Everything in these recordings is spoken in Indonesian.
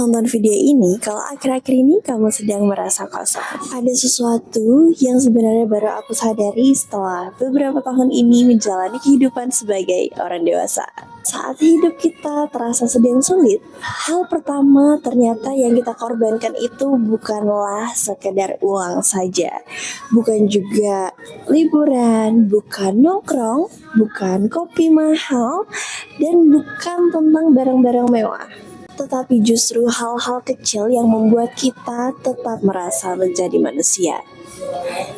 Nonton video ini kalau akhir-akhir ini kamu sedang merasa kosong. Ada sesuatu yang sebenarnya baru aku sadari setelah beberapa tahun ini menjalani kehidupan sebagai orang dewasa. Saat hidup kita terasa sedang sulit, hal pertama ternyata yang kita korbankan itu bukanlah sekedar uang saja. Bukan juga liburan, bukan nongkrong, bukan kopi mahal, dan bukan tentang barang-barang mewah. Tetapi justru hal-hal kecil yang membuat kita tetap merasa menjadi manusia.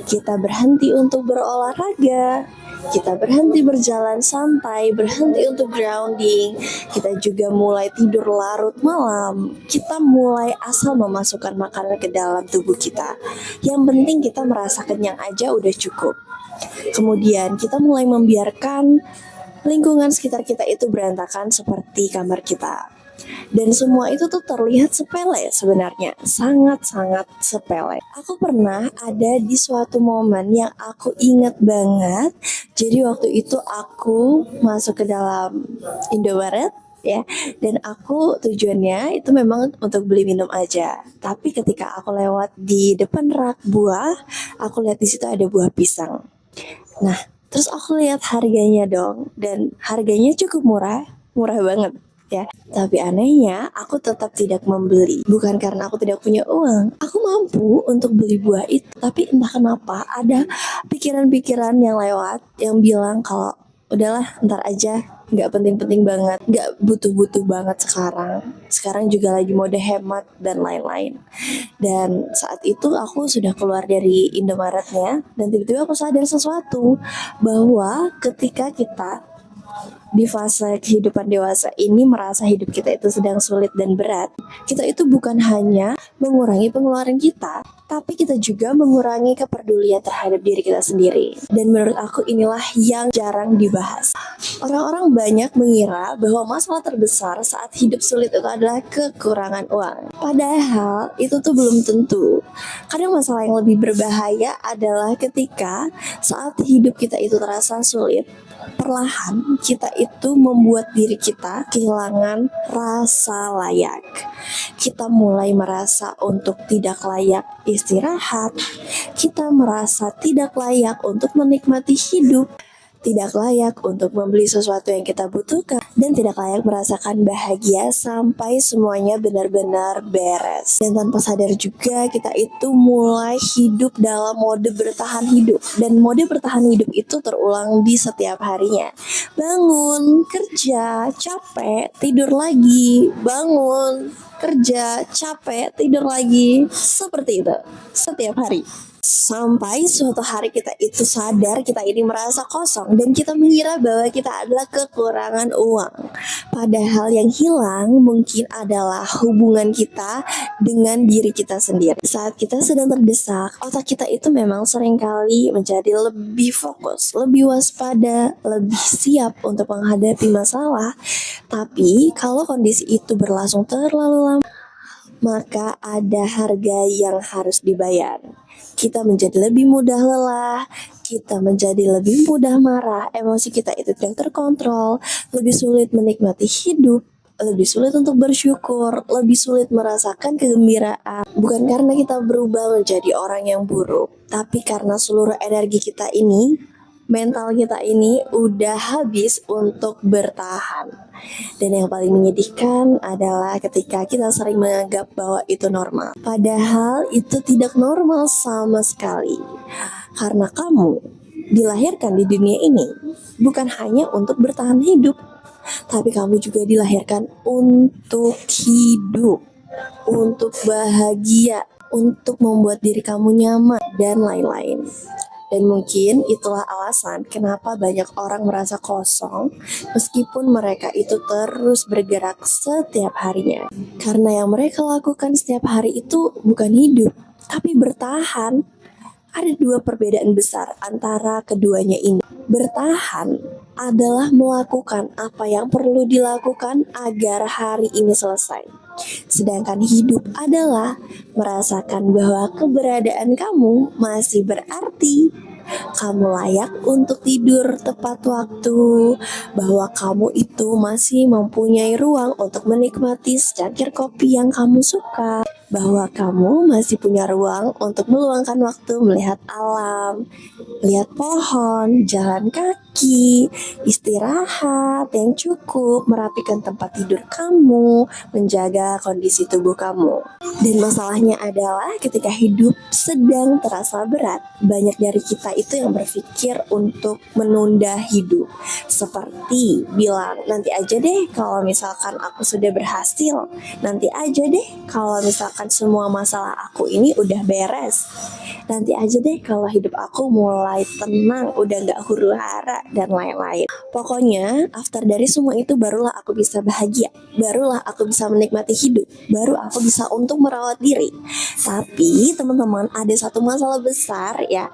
Kita berhenti untuk berolahraga, kita berhenti berjalan santai, berhenti untuk grounding, kita juga mulai tidur larut malam, kita mulai asal memasukkan makanan ke dalam tubuh kita. Yang penting kita merasa kenyang aja udah cukup. Kemudian kita mulai membiarkan lingkungan sekitar kita itu berantakan seperti kamar kita. Dan semua itu tuh terlihat sepele sebenarnya, sangat-sangat sepele. Aku pernah ada di suatu momen yang aku ingat banget. Jadi waktu itu aku masuk ke dalam Indomaret ya, dan aku tujuannya itu memang untuk beli minum aja. Tapi ketika aku lewat di depan rak buah, aku lihat di situ ada buah pisang. Nah, terus aku lihat harganya dong, dan harganya cukup murah banget. Ya, tapi anehnya aku tetap tidak membeli. Bukan karena aku tidak punya uang. Aku mampu untuk beli buah itu, tapi entah kenapa ada pikiran-pikiran yang lewat yang bilang kalau udahlah ntar aja, nggak penting-penting banget, nggak butuh-butuh banget sekarang. Sekarang juga lagi mode hemat dan lain-lain. Dan saat itu aku sudah keluar dari Indomaretnya dan tiba-tiba aku sadar sesuatu, bahwa ketika kita di fase kehidupan dewasa ini merasa hidup kita itu sedang sulit dan berat, kita itu bukan hanya mengurangi pengeluaran kita, tapi kita juga mengurangi kepedulian terhadap diri kita sendiri. Dan menurut aku inilah yang jarang dibahas. Orang-orang banyak mengira bahwa masalah terbesar saat hidup sulit itu adalah kekurangan uang. Padahal itu tuh belum tentu. Kadang masalah yang lebih berbahaya adalah ketika saat hidup kita itu terasa sulit, perlahan kita itu membuat diri kita kehilangan rasa layak. Kita mulai merasa untuk tidak layak istirahat. Kita merasa tidak layak untuk menikmati hidup, tidak layak untuk membeli sesuatu yang kita butuhkan, dan tidak layak merasakan bahagia sampai semuanya benar-benar beres. Dan tanpa sadar juga kita itu mulai hidup dalam mode bertahan hidup. Dan mode bertahan hidup itu terulang di setiap harinya. Bangun, kerja, capek, tidur lagi, bangun, kerja, capek, tidur lagi. Seperti itu setiap hari. Sampai suatu hari kita itu sadar kita ini merasa kosong dan kita mengira bahwa kita adalah kekurangan uang. Padahal yang hilang mungkin adalah hubungan kita dengan diri kita sendiri. Saat kita sedang terdesak, otak kita itu memang seringkali menjadi lebih fokus, lebih waspada, lebih siap untuk menghadapi masalah. Tapi kalau kondisi itu berlangsung terlalu lama, maka ada harga yang harus dibayar. Kita menjadi lebih mudah lelah, kita menjadi lebih mudah marah, emosi kita itu tidak terkontrol, lebih sulit menikmati hidup, lebih sulit untuk bersyukur, lebih sulit merasakan kegembiraan. Bukan karena kita berubah menjadi orang yang buruk, tapi karena seluruh energi kita ini, mental kita ini udah habis untuk bertahan. Dan yang paling menyedihkan adalah ketika kita sering menganggap bahwa itu normal. Padahal itu tidak normal sama sekali. Karena kamu dilahirkan di dunia ini bukan hanya untuk bertahan hidup, tapi kamu juga dilahirkan untuk hidup, untuk bahagia, untuk membuat diri kamu nyaman, dan lain-lain. Dan mungkin itulah alasan kenapa banyak orang merasa kosong meskipun mereka itu terus bergerak setiap harinya. Karena yang mereka lakukan setiap hari itu bukan hidup, tapi bertahan. Ada dua perbedaan besar antara keduanya ini. Bertahan adalah melakukan apa yang perlu dilakukan agar hari ini selesai. Sedangkan hidup adalah merasakan bahwa keberadaan kamu masih berarti. kamu layak untuk tidur tepat waktu, bahwa kamu itu masih mempunyai ruang untuk menikmati secangkir kopi yang kamu suka, bahwa kamu masih punya ruang untuk meluangkan waktu melihat alam, lihat pohon, jalan kaki, istirahat yang cukup, merapikan tempat tidur kamu, menjaga kondisi tubuh kamu. Dan masalahnya adalah ketika hidup sedang terasa berat, banyak dari kita itu yang berpikir untuk menunda hidup. Seperti bilang, nanti aja deh kalau misalkan aku sudah berhasil, nanti aja deh kalau misalkan semua masalah aku ini udah beres, nanti aja deh kalau hidup aku mulai tenang, udah gak huru hara dan lain-lain. Pokoknya after dari semua itu barulah aku bisa bahagia, barulah aku bisa menikmati hidup, baru aku bisa untuk merawat diri. Tapi teman-teman, ada satu masalah besar ya,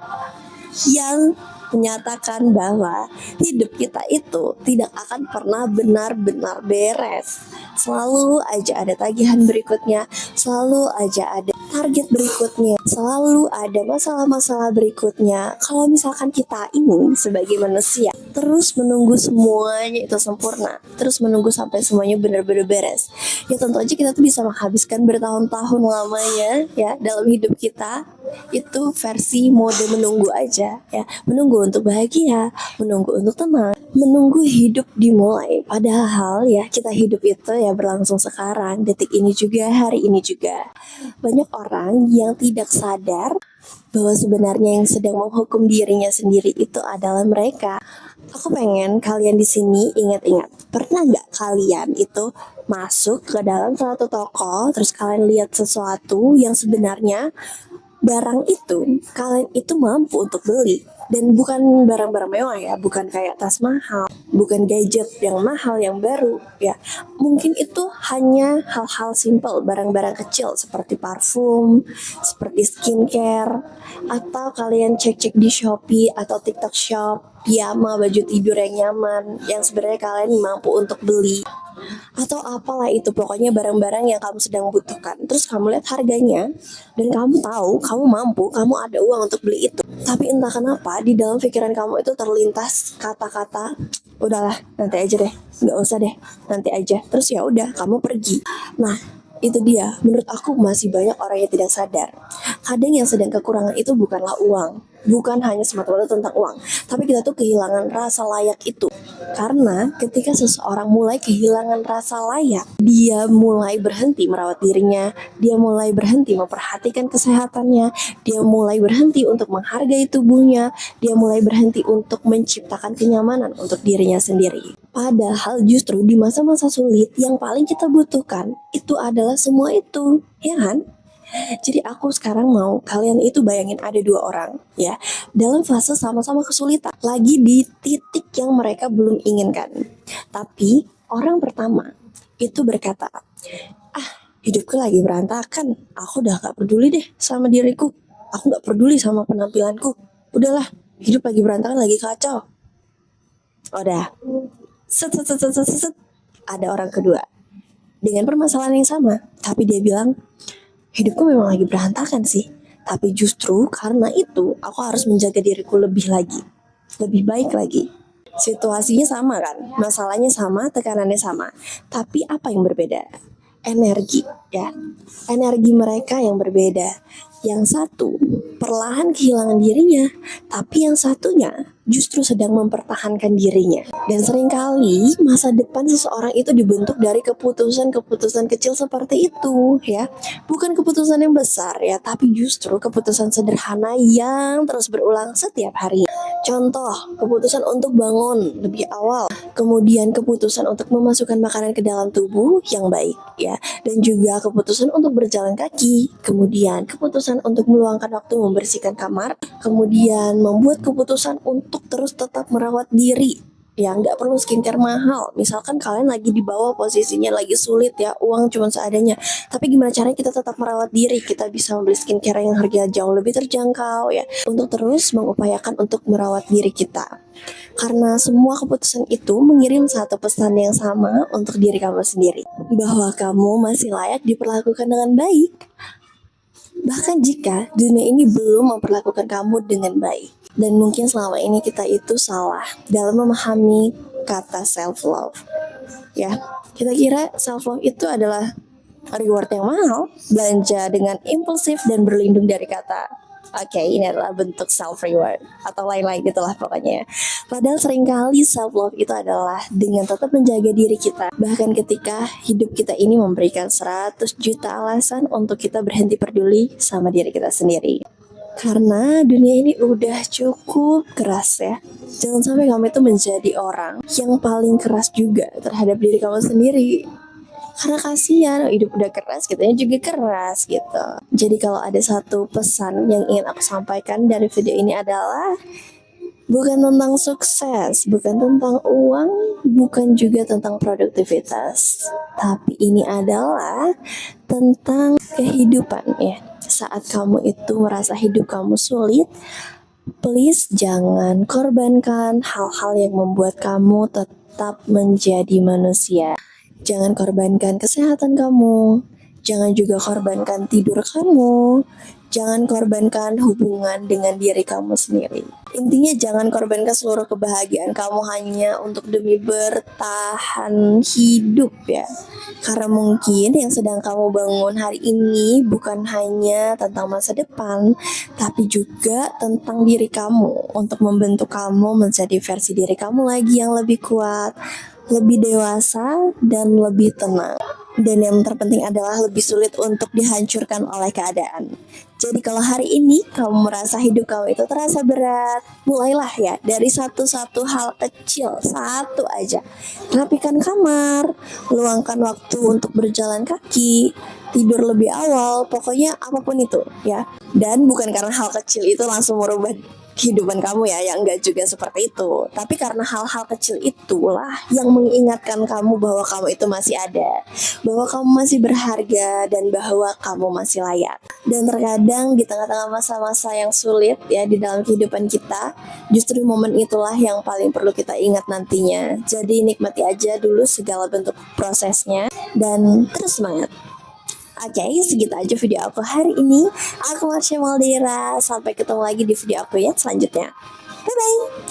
yang menyatakan bahwa hidup kita itu tidak akan pernah benar-benar beres. Selalu aja ada tagihan berikutnya, selalu aja ada target berikutnya, selalu ada masalah-masalah berikutnya. Kalau misalkan kita ini sebagai manusia terus menunggu semuanya itu sempurna, terus menunggu sampai semuanya benar-benar beres, ya tentu aja kita tuh bisa menghabiskan bertahun-tahun lamanya ya dalam hidup kita itu versi mode menunggu aja ya, menunggu untuk bahagia, menunggu untuk tenang, menunggu hidup dimulai. Padahal ya kita hidup itu ya berlangsung sekarang, detik ini juga, hari ini juga. Banyak orang yang tidak sadar bahwa sebenarnya yang sedang menghukum dirinya sendiri itu adalah mereka. Aku pengen kalian di sini ingat-ingat, pernah nggak kalian itu masuk ke dalam suatu toko, terus kalian lihat sesuatu yang sebenarnya barang itu kalian itu mampu untuk beli, dan bukan barang-barang mewah ya, bukan kayak tas mahal, bukan gadget yang mahal yang baru ya, mungkin itu hanya hal-hal simple, barang-barang kecil seperti parfum, seperti skincare, atau kalian cek-cek di Shopee atau TikTok Shop piyama, baju tidur yang nyaman yang sebenarnya kalian mampu untuk beli, atau apalah itu, pokoknya barang-barang yang kamu sedang butuhkan. Terus kamu lihat harganya dan kamu tahu kamu mampu, kamu ada uang untuk beli itu. Tapi entah kenapa di dalam pikiran kamu itu terlintas kata-kata, udahlah nanti aja deh, nggak usah deh, nanti aja. Terus ya udah kamu pergi. Nah itu dia, menurut aku masih banyak orang yang tidak sadar. Kadang yang sedang kekurangan itu bukanlah uang, bukan hanya semata-mata tentang uang, tapi kita tuh kehilangan rasa layak itu. Karena ketika seseorang mulai kehilangan rasa layak, dia mulai berhenti merawat dirinya, dia mulai berhenti memperhatikan kesehatannya, dia mulai berhenti untuk menghargai tubuhnya, dia mulai berhenti untuk menciptakan kenyamanan untuk dirinya sendiri. Padahal justru di masa-masa sulit yang paling kita butuhkan itu adalah semua itu, ya kan? Jadi aku sekarang mau kalian itu bayangin ada dua orang ya, dalam fase sama-sama kesulitan, lagi di titik yang mereka belum inginkan. Tapi orang pertama itu berkata, hidupku lagi berantakan, aku udah gak peduli deh sama diriku, aku gak peduli sama penampilanku, udahlah hidup lagi berantakan, lagi kacau. Udah set. Ada orang kedua dengan permasalahan yang sama, tapi dia bilang, hidupku memang lagi berantakan sih, tapi justru karena itu aku harus menjaga diriku lebih lagi, lebih baik lagi. Situasinya sama kan, masalahnya sama, tekanannya sama, tapi apa yang berbeda? Energi ya, energi mereka yang berbeda. Yang satu perlahan kehilangan dirinya, tapi yang satunya justru sedang mempertahankan dirinya. Dan seringkali masa depan seseorang itu dibentuk dari keputusan-keputusan kecil seperti itu ya. Bukan keputusan yang besar ya, tapi justru keputusan sederhana yang terus berulang setiap hari. Contoh, keputusan untuk bangun lebih awal, kemudian keputusan untuk memasukkan makanan ke dalam tubuh yang baik ya, dan juga keputusan untuk berjalan kaki, kemudian keputusan untuk meluangkan waktu membersihkan kamar, kemudian membuat keputusan untuk terus tetap merawat diri ya, nggak perlu skincare mahal. Misalkan kalian lagi di bawah posisinya, lagi sulit ya, uang cuma seadanya, tapi gimana caranya kita tetap merawat diri, kita bisa membeli skincare yang harga jauh lebih terjangkau ya, untuk terus mengupayakan untuk merawat diri kita. Karena semua keputusan itu mengirim satu pesan yang sama untuk diri kamu sendiri, bahwa kamu masih layak diperlakukan dengan baik, bahkan jika dunia ini belum memperlakukan kamu dengan baik. Dan mungkin selama ini kita itu salah dalam memahami kata self love. Ya, kita kira self love itu adalah reward yang mahal, belanja dengan impulsif dan berlindung dari kata oke, ini adalah bentuk self reward atau lain-lain gitulah pokoknya. Padahal seringkali self love itu adalah dengan tetap menjaga diri kita. Bahkan ketika hidup kita ini memberikan 100 juta alasan untuk kita berhenti peduli sama diri kita sendiri. Karena dunia ini udah cukup keras ya. Jangan sampai kamu itu menjadi orang yang paling keras juga terhadap diri kamu sendiri. Karena kasihan, hidup udah keras, kitanya juga keras gitu. Jadi kalau ada satu pesan yang ingin aku sampaikan dari video ini adalah bukan tentang sukses, bukan tentang uang, bukan juga tentang produktivitas. Tapi ini adalah tentang kehidupan ya. Saat kamu itu merasa hidup kamu sulit, please jangan korbankan hal-hal yang membuat kamu tetap menjadi manusia. Jangan korbankan kesehatan kamu, jangan juga korbankan tidur kamu, jangan korbankan hubungan dengan diri kamu sendiri. Intinya jangan korbankan seluruh kebahagiaan kamu hanya untuk demi bertahan hidup ya. Karena mungkin yang sedang kamu bangun hari ini bukan hanya tentang masa depan, tapi juga tentang diri kamu, untuk membentuk kamu menjadi versi diri kamu lagi yang lebih kuat, lebih dewasa, dan lebih tenang. Dan yang terpenting adalah lebih sulit untuk dihancurkan oleh keadaan. Jadi kalau hari ini kamu merasa hidup kamu itu terasa berat, mulailah ya dari satu hal kecil, satu aja. Rapikan kamar, luangkan waktu untuk berjalan kaki, tidur lebih awal, pokoknya apapun itu ya. Dan bukan karena hal kecil itu langsung merubah kehidupan kamu ya, yang enggak juga seperti itu. Tapi karena hal-hal kecil itulah yang mengingatkan kamu bahwa kamu itu masih ada, bahwa kamu masih berharga, dan bahwa kamu masih layak. Dan terkadang di tengah-tengah masa-masa yang sulit ya di dalam kehidupan kita, justru momen itulah yang paling perlu kita ingat nantinya. Jadi nikmati aja dulu segala bentuk prosesnya dan terus semangat. Oke, segitu aja video aku hari ini. Aku Marsha Maldira. Sampai ketemu lagi di video aku yang selanjutnya. Bye-bye.